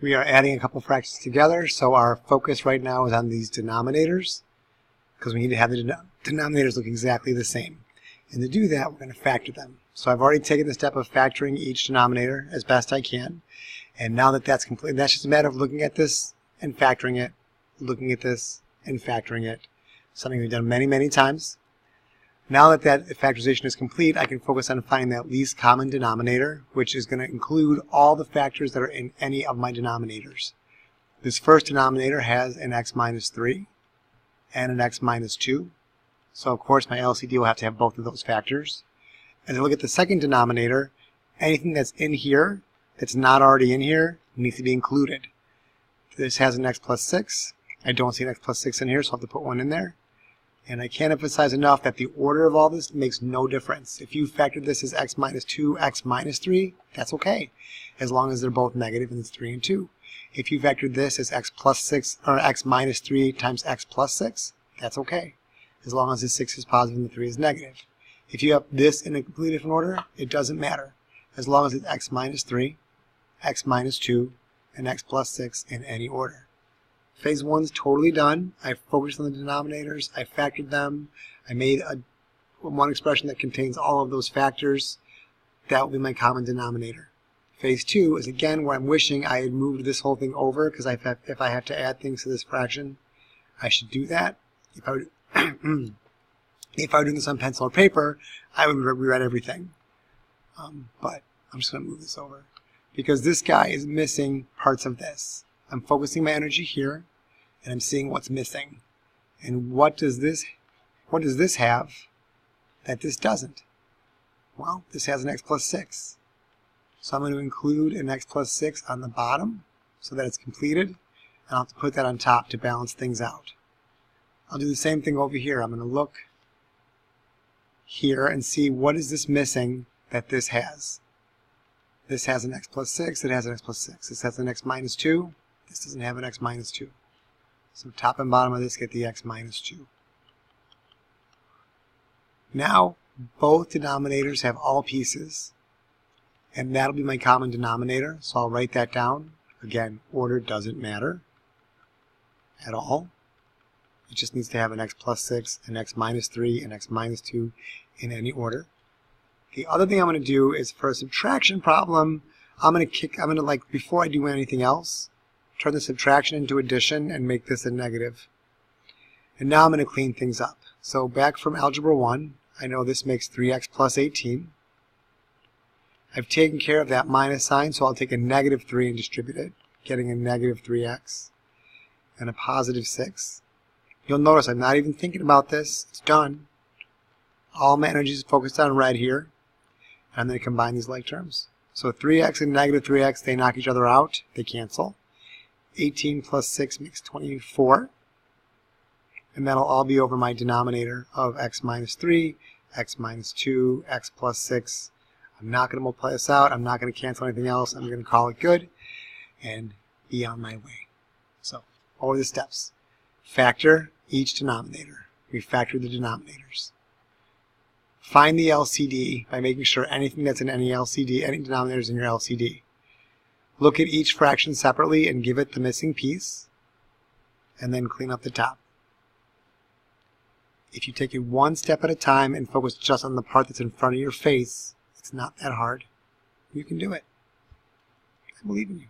We are adding a couple fractions together, so our focus right now is on these denominators because we need to have the denominators look exactly the same. And to do that, we're going to factor them. So I've already taken the step of factoring each denominator as best I can. And now that that's complete, that's just a matter of looking at this and factoring it, looking at this and factoring it. Something we've done many, many times. Now that that factorization is complete, I can focus on finding that least common denominator, which is going to include all the factors that are in any of my denominators. This first denominator has an x minus 3 and an x minus 2. So of course my LCD will have to have both of those factors. As I look at the second denominator, anything that's in here that's not already in here needs to be included. This has an x plus 6. I don't see an x plus 6 in here, so I'll have to put one in there. And I can't emphasize enough that the order of all this makes no difference. If you factored this as x minus 2, x minus 3, that's okay, as long as they're both negative and it's 3 and 2. If you factored this as x plus 6 or x minus 3 times x plus 6, that's okay, as long as the 6 is positive and the 3 is negative. If you have this in a completely different order, it doesn't matter, as long as it's x minus 3, x minus 2, and x plus 6 in any order. Phase 1's totally done. I focused on the denominators. I factored them. I made one expression that contains all of those factors. That will be my common denominator. Phase 2 is again where I'm wishing I had moved this whole thing over, because if I have to add things to this fraction, I should do that. If I were doing this on pencil or paper, I would rewrite everything. But I'm just going to move this over, because this guy is missing parts of this. I'm focusing my energy here, and I'm seeing what's missing. And what does this have that this doesn't? Well, this has an x plus 6. So I'm going to include an x plus 6 on the bottom so that it's completed, and I'll have to put that on top to balance things out. I'll do the same thing over here. I'm going to look here and see what is this missing that this has. This has an x plus 6, it has an x plus 6. This has an x minus 2. This doesn't have an x minus 2. So top and bottom of this get the x minus 2. Now, both denominators have all pieces, and that'll be my common denominator, so I'll write that down. Again, order doesn't matter at all. It just needs to have an x plus 6, an x minus 3, an x minus 2 in any order. The other thing I'm going to do is, for a subtraction problem, before I do anything else, turn the subtraction into addition and make this a negative. And now I'm going to clean things up. So back from Algebra 1, I know this makes 3x plus 18. I've taken care of that minus sign, so I'll take a negative 3 and distribute it, getting a negative 3x and a positive 6. You'll notice I'm not even thinking about this. It's done. All my energy is focused on red here. And I'm going to combine these like terms. So 3x and negative 3x, they knock each other out. They cancel. 18 plus 6 makes 24. And that'll all be over my denominator of x minus 3, x minus 2, x plus 6. I'm not going to multiply this out. I'm not going to cancel anything else. I'm going to call it good and be on my way. So, over the steps. Factor each denominator. We factor the denominators. Find the LCD by making sure anything that's in any LCD, any denominator is in your LCD. Look at each fraction separately and give it the missing piece, and then clean up the top. If you take it one step at a time and focus just on the part that's in front of your face, it's not that hard. You can do it. I believe in you.